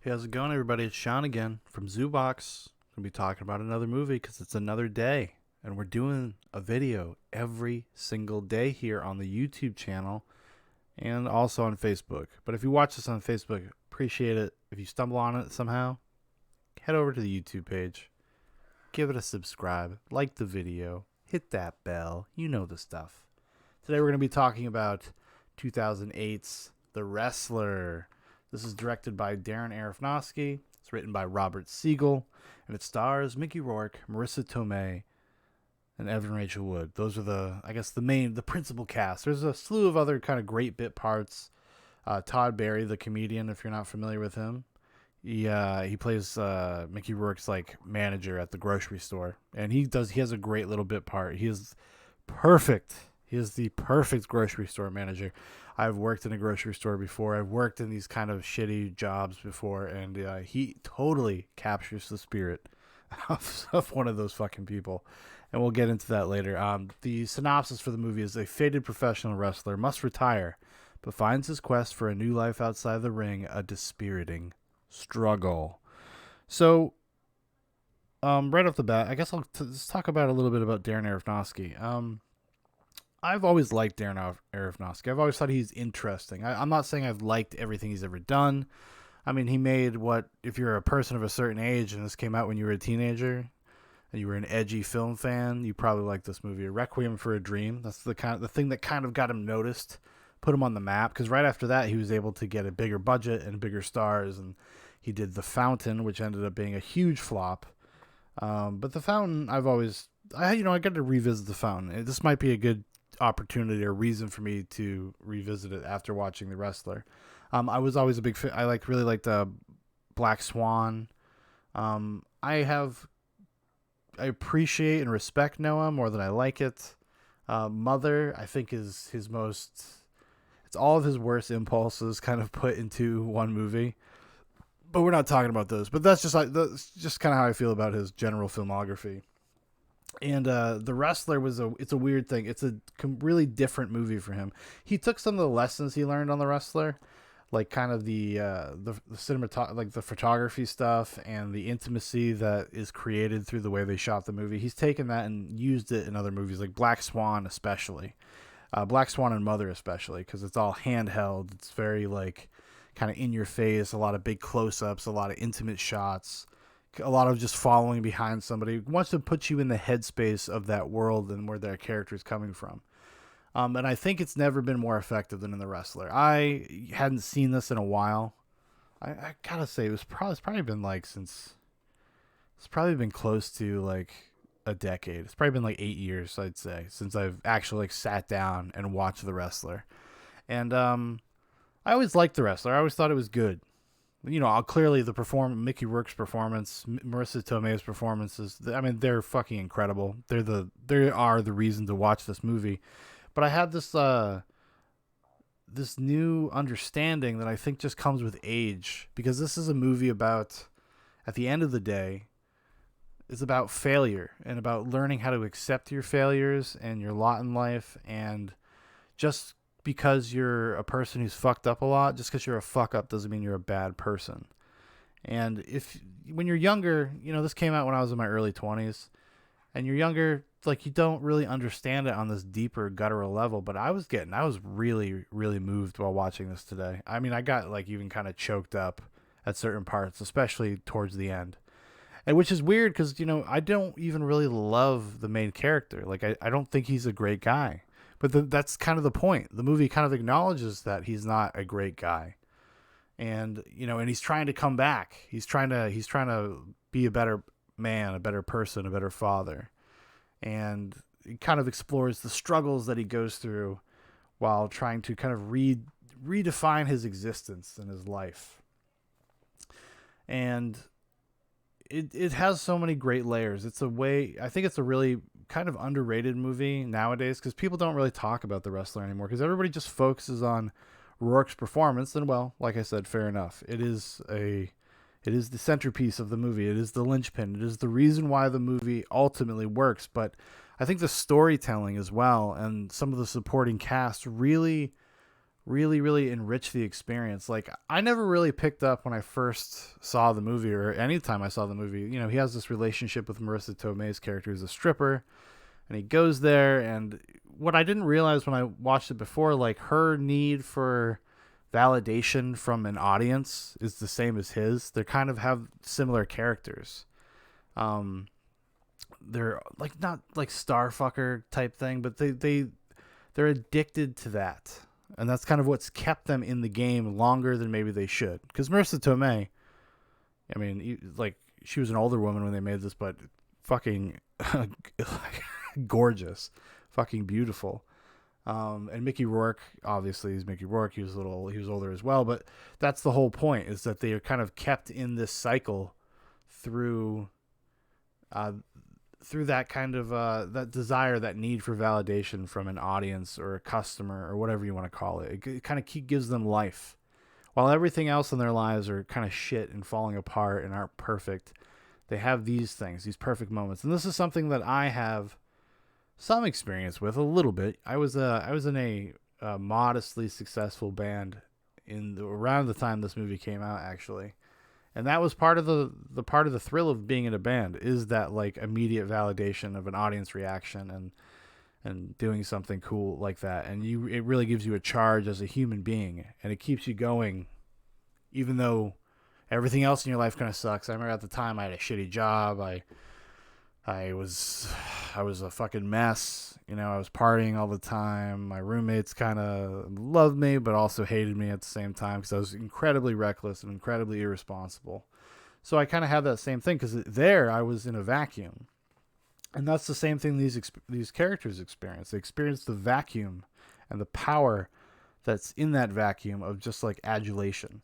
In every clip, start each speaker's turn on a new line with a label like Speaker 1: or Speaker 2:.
Speaker 1: Hey, how's it going, everybody? It's Shaun again from Zoobox. Gonna be talking about another movie because it's another day, and we're doing a video every single day here on the YouTube channel and also on Facebook. But if you watch this on Facebook, appreciate it. If you stumble on it somehow, head over to the YouTube page, give it a subscribe, like the video, hit that bell. You know the stuff. Today we're gonna be talking about 2008's The Wrestler. This is directed by Darren Aronofsky. It's written by Robert Siegel, and it stars Mickey Rourke, Marissa Tomei, and Evan Rachel Wood. Those are the principal cast. There's a slew of other kind of great bit parts. Todd Barry, the comedian, if you're not familiar with him, he plays Mickey Rourke's like manager at the grocery store, and he has a great little bit part. He is perfect. He is the perfect grocery store manager. I've worked in a grocery store before. I've worked in these kind of shitty jobs before, and he totally captures the spirit of one of those fucking people. And we'll get into that later. The synopsis for the movie is: a faded professional wrestler must retire, but finds his quest for a new life outside the ring a dispiriting struggle. So, right off the bat, I guess let's talk about a little bit about Darren Aronofsky. I've always liked Darren Aronofsky. I've always thought he's interesting. I'm not saying I've liked everything he's ever done. I mean, he made if you're a person of a certain age and this came out when you were a teenager and you were an edgy film fan, you probably like this movie. Requiem for a Dream. That's the thing that kind of got him noticed, put him on the map. Because right after that, he was able to get a bigger budget and bigger stars, and he did The Fountain, which ended up being a huge flop. But The Fountain, I got to revisit The Fountain. This might be a good opportunity or reason for me to revisit it after watching The Wrestler. I was always a big fan. I really liked Black Swan. I appreciate and respect Noah more than I like it. Mother, I think, is his most. It's all of his worst impulses kind of put into one movie. But we're not talking about those. But that's just kind of how I feel about his general filmography. And The Wrestler it's a weird thing. It's a really different movie for him. He took some of the lessons he learned on The Wrestler, like kind of the like the photography stuff and the intimacy that is created through the way they shot the movie. He's taken that and used it in other movies, like Black Swan especially. Black Swan and Mother especially, because it's all handheld. It's very like kind of in your face, a lot of big close-ups, a lot of intimate shots. A lot of just following behind somebody. He wants to put you in the headspace of that world and where their character is coming from. And I think it's never been more effective than in The Wrestler. I hadn't seen this in a while. I gotta say, it's probably been it's probably been close to like a decade. It's probably been like 8 years, I'd say, since I've actually like sat down and watched The Wrestler. And I always liked The Wrestler. I always thought it was good. Clearly Mickey Rourke's performance, Marissa Tomei's performances, they're fucking incredible. They are the reason to watch this movie. But I had this new understanding that I think just comes with age, because this is a movie about, at the end of the day, it's about failure and about learning how to accept your failures and your lot in life. And just because you're a person who's fucked up a lot, just because you're a fuck up doesn't mean you're a bad person. And when you're younger, this came out when I was in my early 20s, and you're younger, like, you don't really understand it on this deeper guttural level. But I was really, really moved while watching this today. I mean, I got like even kind of choked up at certain parts, especially towards the end. And which is weird because, I don't even really love the main character. Like, I don't think he's a great guy. But that's kind of the point. The movie kind of acknowledges that he's not a great guy, and and he's trying to come back. He's trying to be a better man, a better person, a better father, and it kind of explores the struggles that he goes through while trying to kind of redefine his existence and his life. And it has so many great layers. I think it's a really kind of underrated movie nowadays, because people don't really talk about The Wrestler anymore, because everybody just focuses on Rourke's performance. And well, like I said, fair enough. It is the centerpiece of the movie. It is the linchpin. It is the reason why the movie ultimately works. But I think the storytelling as well and some of the supporting cast really really, really enrich the experience. Like, I never really picked up when I first saw the movie, or anytime I saw the movie. You know, he has this relationship with Marissa Tomei's character, who's a stripper, and he goes there. And what I didn't realize when I watched it before, like, her need for validation from an audience is the same as his. They kind of have similar characters. They're like not like starfucker type thing, but they're addicted to that, and that's kind of what's kept them in the game longer than maybe they should. Because Marissa Tomei, I mean, like, she was an older woman when they made this, but fucking gorgeous, fucking beautiful. And Mickey Rourke, obviously, is Mickey Rourke. He was older as well, but that's the whole point, is that they are kind of kept in this cycle through that kind of that desire, that need for validation from an audience or a customer or whatever you want to call it. It kind of gives them life, while everything else in their lives are kind of shit and falling apart and aren't perfect. They have these things, these perfect moments, and this is something that I have some experience with a little bit. I was in a modestly successful band around the time this movie came out, actually. And that was part of the part of the thrill of being in a band, is that, like, immediate validation of an audience reaction and doing something cool like that. And it really gives you a charge as a human being, and it keeps you going, even though everything else in your life kind of sucks. I remember at the time I had a shitty job. I was a fucking mess. You know, I was partying all the time. My roommates kind of loved me, but also hated me at the same time, because I was incredibly reckless and incredibly irresponsible. So I kind of had that same thing, because there I was in a vacuum. And that's the same thing these characters experience. They experience the vacuum and the power that's in that vacuum of just, like, adulation.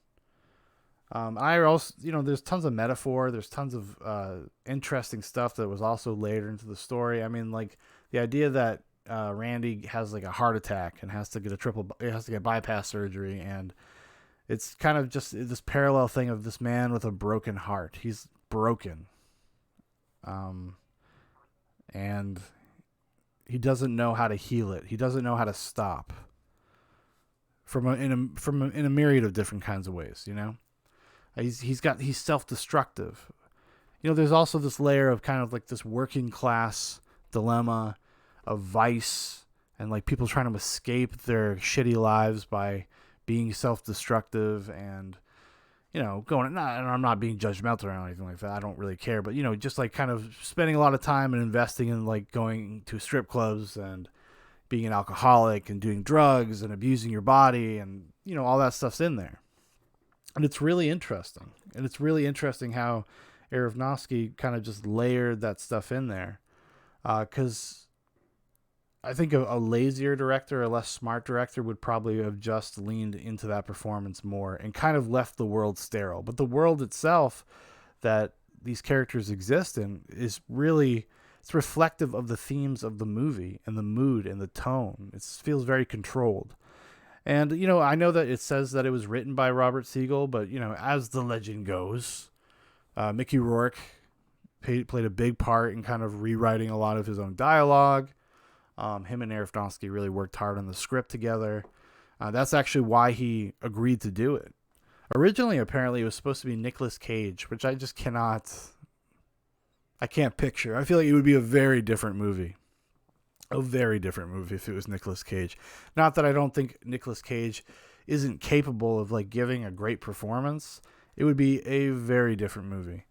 Speaker 1: I also, there's tons of metaphor. There's tons of interesting stuff that was also layered into the story. I mean, like, the idea that Randy has, like, a heart attack and has to get bypass surgery, and it's kind of just this parallel thing of this man with a broken heart. He's broken, and he doesn't know how to heal it. He doesn't know how to stop in a myriad of different kinds of ways. He's self-destructive. There's also this layer of kind of like this working class dilemma of vice and, like, people trying to escape their shitty lives by being self-destructive and, and I'm not being judgmental or anything like that. I don't really care, but, just, like, kind of spending a lot of time and investing in, like, going to strip clubs and being an alcoholic and doing drugs and abusing your body, and, all that stuff's in there. And it's really interesting. And it's really interesting how Aronofsky kind of just layered that stuff in there. Because I think a lazier director, a less smart director, would probably have just leaned into that performance more and kind of left the world sterile. But the world itself that these characters exist in is really, it's reflective of the themes of the movie and the mood and the tone. It feels very controlled. And, I know that it says that it was written by Robert Siegel, but, as the legend goes, Mickey Rourke played a big part in kind of rewriting a lot of his own dialogue. Him and Aronofsky really worked hard on the script together. That's actually why he agreed to do it. Originally, apparently, it was supposed to be Nicolas Cage, which I just can't picture. I feel like it would be a very different movie. A very different movie if it was Nicolas Cage. Not that I don't think Nicolas Cage isn't capable of, like, giving a great performance. It would be a very different movie.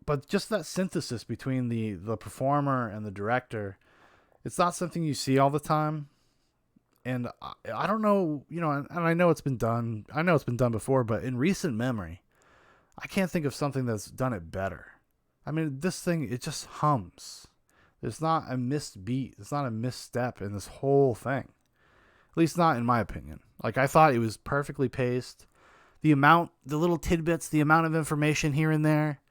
Speaker 1: But just that synthesis between the performer and the director, it's not something you see all the time. And I don't know, and I know it's been done. I know it's been done before, but in recent memory, I can't think of something that's done it better. I mean, this thing, it just hums. There's not a missed beat. There's not a misstep in this whole thing. At least not in my opinion. Like, I thought it was perfectly paced. The little tidbits, the amount of information here and there,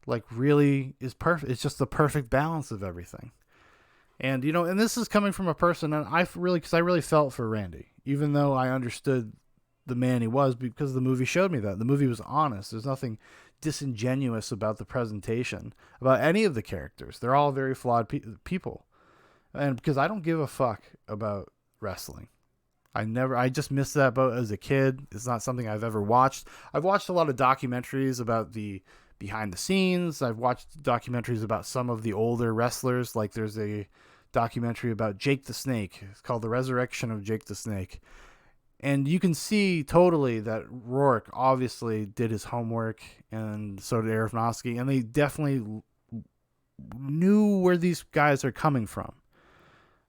Speaker 1: like, really is perfect. It's just the perfect balance of everything. And, and this is coming from a person, and because I really felt for Randy, even though I understood the man he was, because the movie showed me that. The movie was honest. There's nothing disingenuous about the presentation, about any of the characters. They're all very flawed people. And because I don't give a fuck about wrestling. I just missed that boat as a kid. It's not something I've ever watched. I've watched a lot of documentaries about the behind the scenes. I've watched documentaries about some of the older wrestlers. Like there's a documentary about Jake the Snake. It's called The Resurrection of Jake the Snake. And you can see totally that Rourke obviously did his homework, and so did Aronofsky, and they definitely knew where these guys are coming from.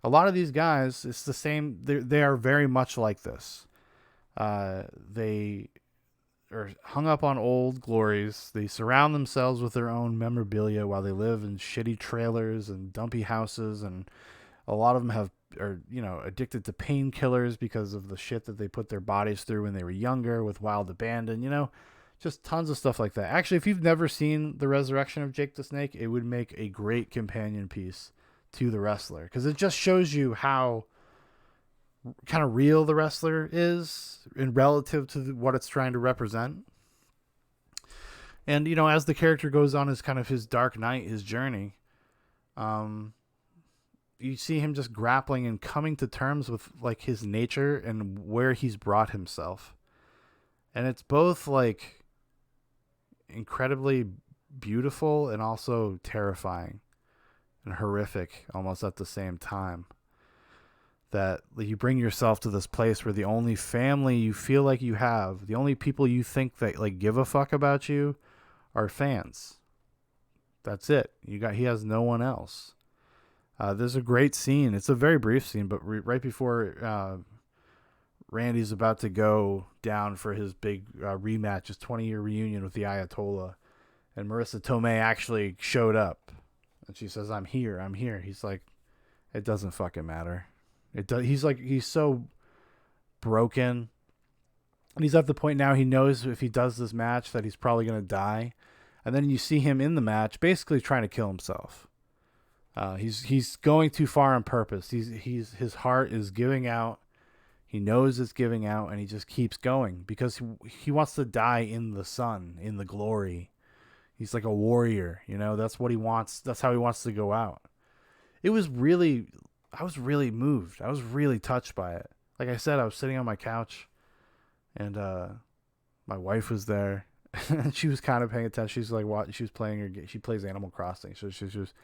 Speaker 1: A lot of these guys, it's the same. They are very much like this. They are hung up on old glories. They surround themselves with their own memorabilia while they live in shitty trailers and dumpy houses, and a lot of them are addicted to painkillers because of the shit that they put their bodies through when they were younger with wild abandon. Just tons of stuff like that. Actually, if you've never seen The Resurrection of Jake the Snake, it would make a great companion piece to The Wrestler, because it just shows you how kind of real the wrestler is in relative to what it's trying to represent. And as the character goes on his kind of his dark night, his journey, you see him just grappling and coming to terms with like his nature and where he's brought himself. And it's both like incredibly beautiful and also terrifying and horrific almost at the same time. That you bring yourself to this place where the only family you feel like you have, the only people you think that like give a fuck about you, are fans. That's it. He has no one else. There's a great scene. It's a very brief scene, but right before Randy's about to go down for his big rematch, his 20-year reunion with the Ayatollah, and Marissa Tomei actually showed up, and she says, "I'm here. I'm here." He's like, "It doesn't fucking matter." He's so broken, and he's at the point now he knows if he does this match that he's probably gonna die, and then you see him in the match basically trying to kill himself. He's going too far on purpose. His heart is giving out. He knows it's giving out, and he just keeps going because he wants to die in the sun, in the glory. He's like a warrior, that's what he wants. That's how he wants to go out. I was really moved. I was really touched by it. Like I said, I was sitting on my couch, and my wife was there, and she was kind of paying attention. She's like, she was playing she plays Animal Crossing, so she was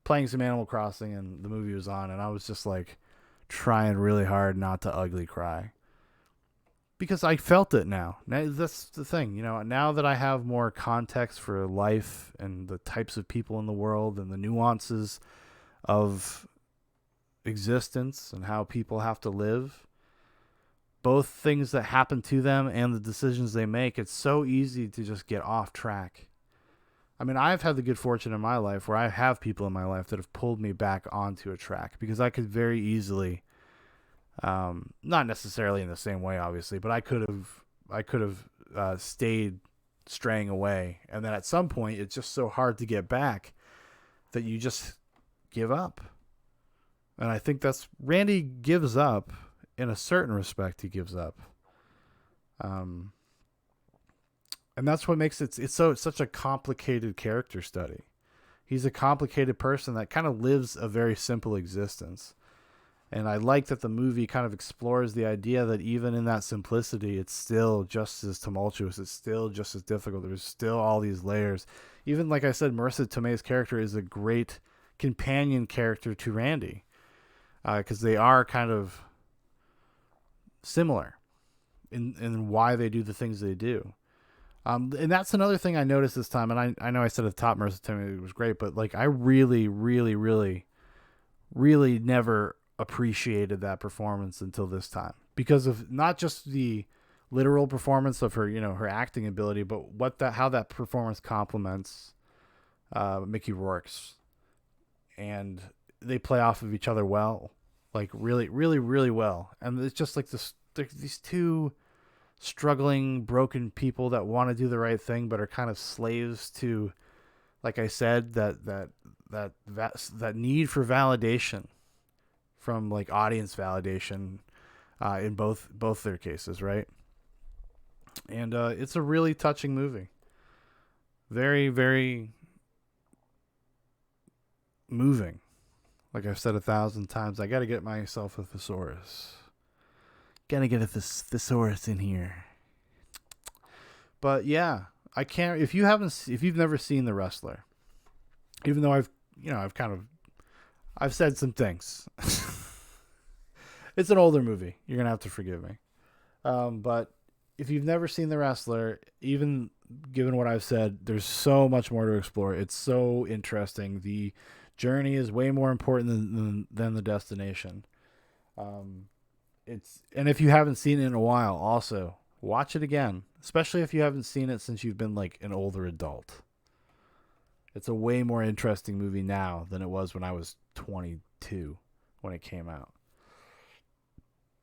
Speaker 1: playing some Animal Crossing, and the movie was on, and I was just like trying really hard not to ugly cry, because I felt it now. That's the thing, now that I have more context for life and the types of people in the world and the nuances of existence and how people have to live, both things that happen to them and the decisions they make, it's so easy to just get off track. I mean, I've had the good fortune in my life where I have people in my life that have pulled me back onto a track, because I could very easily, not necessarily in the same way, obviously, but I could have stayed straying away. And then at some point, it's just so hard to get back that you just give up. And I think Randy gives up in a certain respect. He gives up. And that's what makes it's such a complicated character study. He's a complicated person that kind of lives a very simple existence. And I like that the movie kind of explores the idea that even in that simplicity, it's still just as tumultuous. It's still just as difficult. There's still all these layers. Even, like I said, Marissa Tomei's character is a great companion character to Randy, because they are kind of similar in why they do the things they do. And that's another thing I noticed this time. And I know I said at the top, Marissa Tomei was great, but like I really, really, really, really never appreciated that performance until this time, because of not just the literal performance of her, her acting ability, but how that performance complements Mickey Rourke's, and they play off of each other well, like really, really, really well. And it's just like these two struggling, broken people that want to do the right thing, but are kind of slaves to, like I said, that need for validation from like audience validation, in both their cases, right? And it's a really touching movie. Very, very moving. Like I've said 1,000 times, I gotta get myself a thesaurus. Gotta get a thesaurus in here. But yeah, I can't. If you've never seen The Wrestler, even though I've said some things. It's an older movie. You're gonna have to forgive me. But if you've never seen The Wrestler, even given what I've said, there's so much more to explore. It's so interesting. The journey is way more important than the destination. And if you haven't seen it in a while, also watch it again, especially if you haven't seen it since you've been like an older adult. It's a way more interesting movie now than it was when I was 22 when it came out.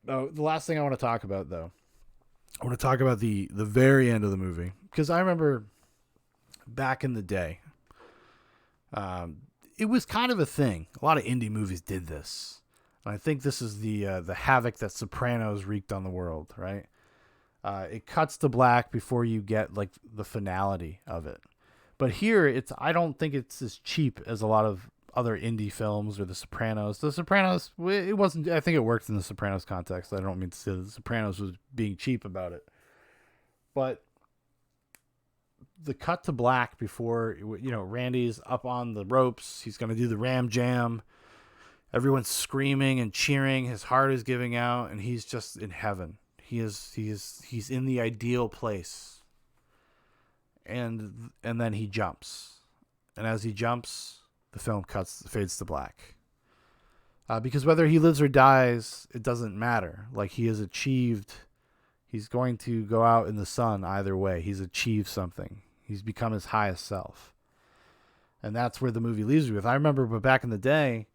Speaker 1: Oh, the last thing I want to talk about, though, I want to talk about the very end of the movie, because I remember back in the day, it was kind of a thing. A lot of indie movies did this. And I think this is the havoc that Sopranos wreaked on the world, right? It cuts to black before you get like the finality of it. But here, I don't think it's as cheap as a lot of other indie films or The Sopranos. The Sopranos, it wasn't. I think it worked in the Sopranos context. I don't mean to say that The Sopranos was being cheap about it, but the cut to black before Randy's up on the ropes. He's going to do the ram jam. Everyone's screaming and cheering. His heart is giving out, and he's just in heaven. He's in the ideal place. And then he jumps, and as he jumps, the film fades to black. Because whether he lives or dies, it doesn't matter. Like, he has achieved. He's going to go out in the sun either way. He's achieved something. He's become his highest self, and that's where the movie leaves you with. I remember, but back in the day,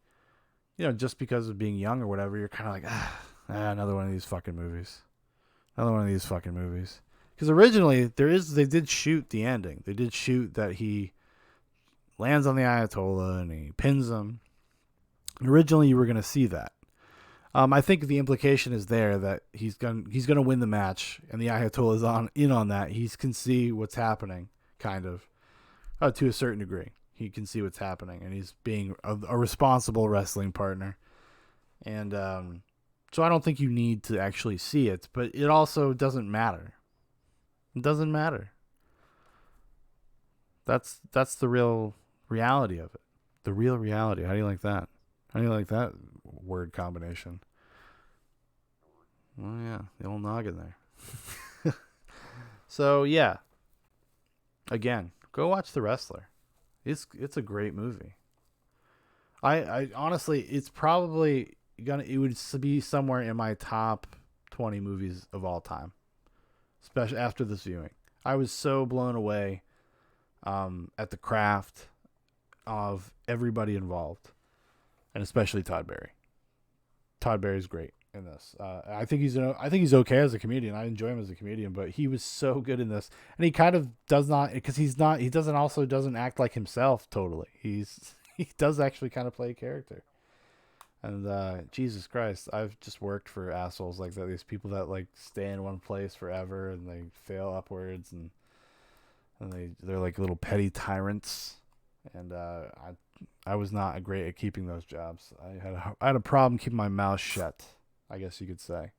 Speaker 1: just because of being young or whatever, you're kind of like, another one of these fucking movies. Another one of these fucking movies. Because originally, they did shoot the ending. They did shoot that he lands on the Ayatollah and he pins him. And originally, you were going to see that. I think the implication is there that he's gonna win the match, and the Ayatollah is in on that. He can see what's happening, kind of, to a certain degree. He can see what's happening, and he's being a responsible wrestling partner. And so I don't think you need to actually see it, but it also doesn't matter. It doesn't matter. That's the real reality of it. The real reality. How do you like that? How do you like that word combination? Well, yeah, the old noggin there. So, yeah. Again, go watch The Wrestler. It's a great movie. I honestly, it's probably it would be somewhere in my top 20 movies of all time, especially after this viewing. I was so blown away at the craft of everybody involved, and especially Todd Barry. Todd Barry's great in this. I think he's okay as a comedian. I enjoy him as a comedian, but he was so good in this, and he kind of does not, because he doesn't act like himself totally. He does actually kind of play a character. And Jesus Christ, I've just worked for assholes like that. These people that like stay in one place forever and they fail upwards, and they're like little petty tyrants. And I was not great at keeping those jobs. I had a problem keeping my mouth shut, I guess you could say.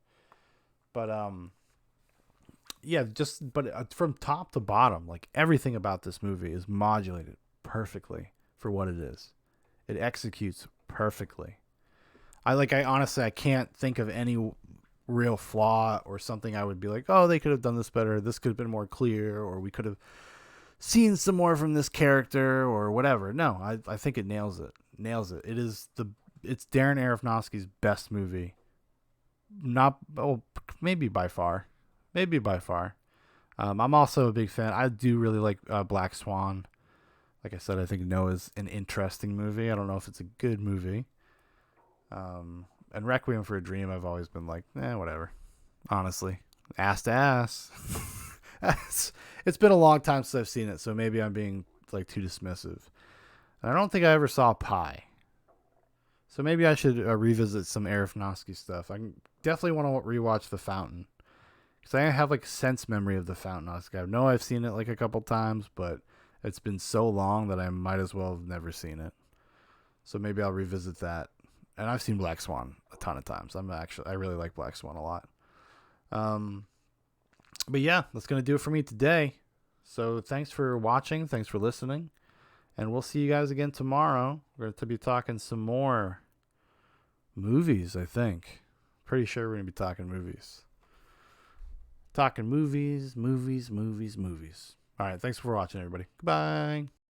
Speaker 1: But yeah, from top to bottom, like everything about this movie is modulated perfectly for what it is. It executes perfectly. I honestly, I can't think of any real flaw or something I would be like, oh, they could have done this better. This could have been more clear, or we could have seen some more from this character or whatever. No, I think it nails it. It's Darren Aronofsky's best movie. Maybe by far. I'm also a big fan. I do really like Black Swan. Like I said, I think Noah's an interesting movie. I don't know if it's a good movie. And Requiem for a Dream, I've always been like, whatever. Honestly, ass to ass. It's been a long time since I've seen it, so maybe I'm being like too dismissive. And I don't think I ever saw Pi, so maybe I should revisit some Aronofsky stuff. I definitely want to rewatch The Fountain, because I have like a sense memory of The Fountain. I know I've seen it like a couple times, but it's been so long that I might as well have never seen it. So maybe I'll revisit that. And I've seen Black Swan a ton of times. I really like Black Swan a lot. But yeah, that's going to do it for me today. So thanks for watching. Thanks for listening. And we'll see you guys again tomorrow. We're going to be talking some more movies, I think. Pretty sure we're going to be talking movies. Talking movies. All right, thanks for watching, everybody. Goodbye.